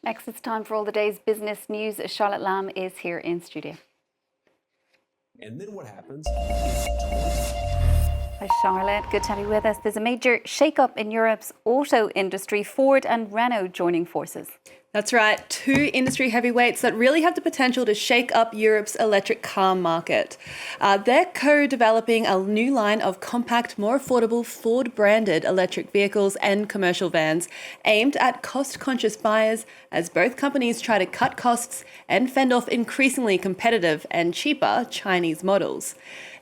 Next, it's time for all the day's business news. Charlotte Lamb is here in studio. And then what happens? Hi, Charlotte. Good to have you with us. There's a major shake-up in Europe's auto industry. Ford and Renault joining forces. That's right, two industry heavyweights that really have the potential to shake up Europe's electric car market. They're co-developing a new line of compact, more affordable Ford-branded electric vehicles and commercial vans aimed at cost-conscious buyers as both companies try to cut costs and fend off increasingly competitive and cheaper Chinese models.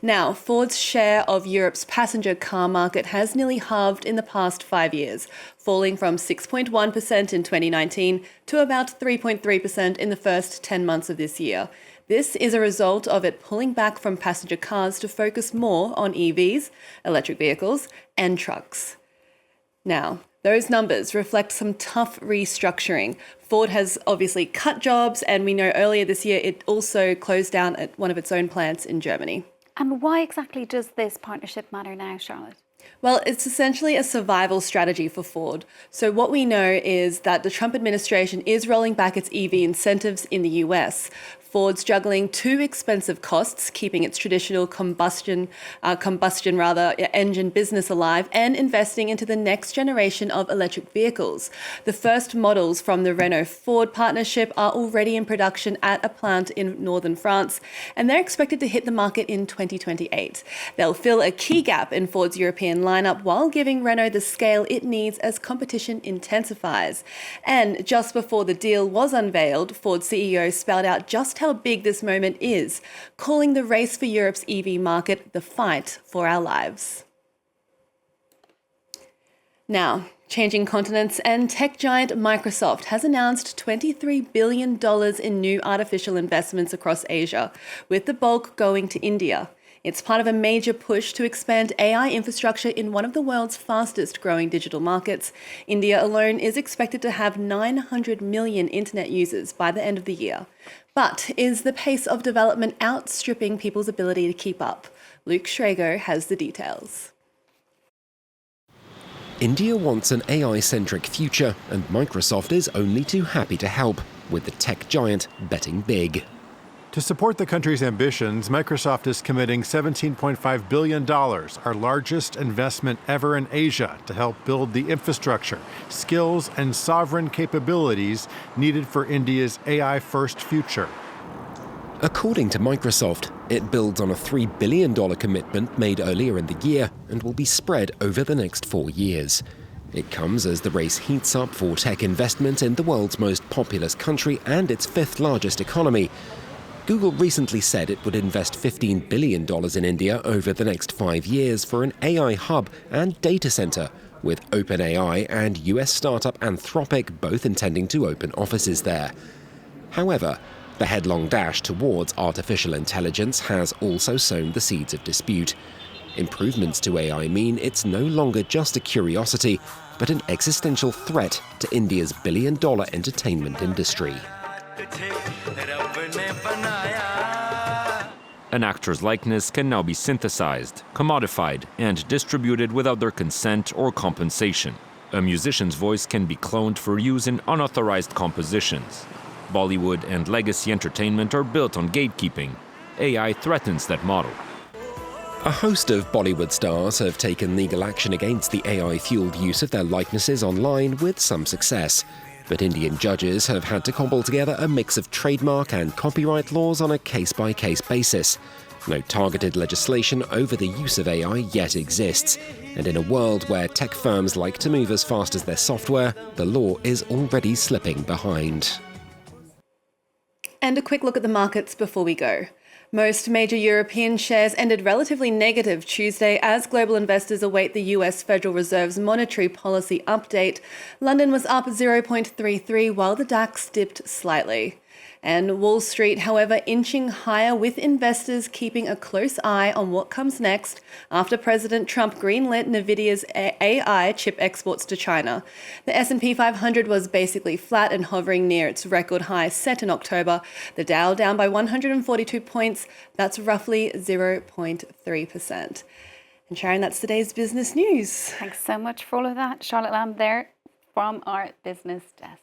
Now, Ford's share of Europe's passenger car market has nearly halved in the past 5 years, falling from 6.1% in 2019 to about 3.3% in the first 10 months of this year. This is a result of it pulling back from passenger cars to focus more on EVs, electric vehicles, and trucks. Now, those numbers reflect some tough restructuring. Ford has obviously cut jobs, and we know earlier this year it also closed down at one of its own plants in Germany. And why exactly does this partnership matter now, Charlotte? Well, it's essentially a survival strategy for Ford. So what we know is that the Trump administration is rolling back its EV incentives in the US. Ford's juggling two expensive costs, keeping its traditional combustion engine business alive and investing into the next generation of electric vehicles. The first models from the Renault-Ford partnership are already in production at a plant in northern France, and they're expected to hit the market in 2028. They'll fill a key gap in Ford's European lineup while giving Renault the scale it needs as competition intensifies. And just before the deal was unveiled, Ford CEO spelled out just how big this moment is, calling the race for Europe's EV market the fight for our lives. Now, changing continents, and tech giant Microsoft has announced $23 billion in new artificial investments across Asia, with the bulk going to India. It's part of a major push to expand AI infrastructure in one of the world's fastest growing digital markets. India alone is expected to have 900 million internet users by the end of the year. But is the pace of development outstripping people's ability to keep up? Luke Schrager has the details. India wants an AI-centric future, and Microsoft is only too happy to help, with the tech giant betting big. To support the country's ambitions, Microsoft is committing $17.5 billion, our largest investment ever in Asia, to help build the infrastructure, skills, and sovereign capabilities needed for India's AI-first future. According to Microsoft, it builds on a $3 billion commitment made earlier in the year and will be spread over the next 4 years. It comes as the race heats up for tech investment in the world's most populous country and its fifth largest economy. Google recently said it would invest $15 billion in India over the next 5 years for an AI hub and data center, with OpenAI and US startup Anthropic both intending to open offices there. However, the headlong dash towards artificial intelligence has also sown the seeds of dispute. Improvements to AI mean it's no longer just a curiosity, but an existential threat to India's billion-dollar entertainment industry. An actor's likeness can now be synthesized, commodified, and distributed without their consent or compensation. A musician's voice can be cloned for use in unauthorized compositions. Bollywood and legacy entertainment are built on gatekeeping. AI threatens that model. A host of Bollywood stars have taken legal action against the AI-fueled use of their likenesses online with some success. But Indian judges have had to cobble together a mix of trademark and copyright laws on a case-by-case basis. No targeted legislation over the use of AI yet exists. And in a world where tech firms like to move as fast as their software, the law is already slipping behind. And a quick look at the markets before we go. Most major European shares ended relatively negative Tuesday as global investors await the US Federal Reserve's monetary policy update. London was up 0.33 while the DAX dipped slightly. And Wall Street, however, inching higher with investors keeping a close eye on what comes next after President Trump greenlit Nvidia's AI chip exports to China. The S&P 500 was basically flat and hovering near its record high set in October. The Dow down by 142 points. That's roughly 0.3%. And Sharon, that's today's business news. Thanks so much for all of that. Charlotte Lamb there from our business desk.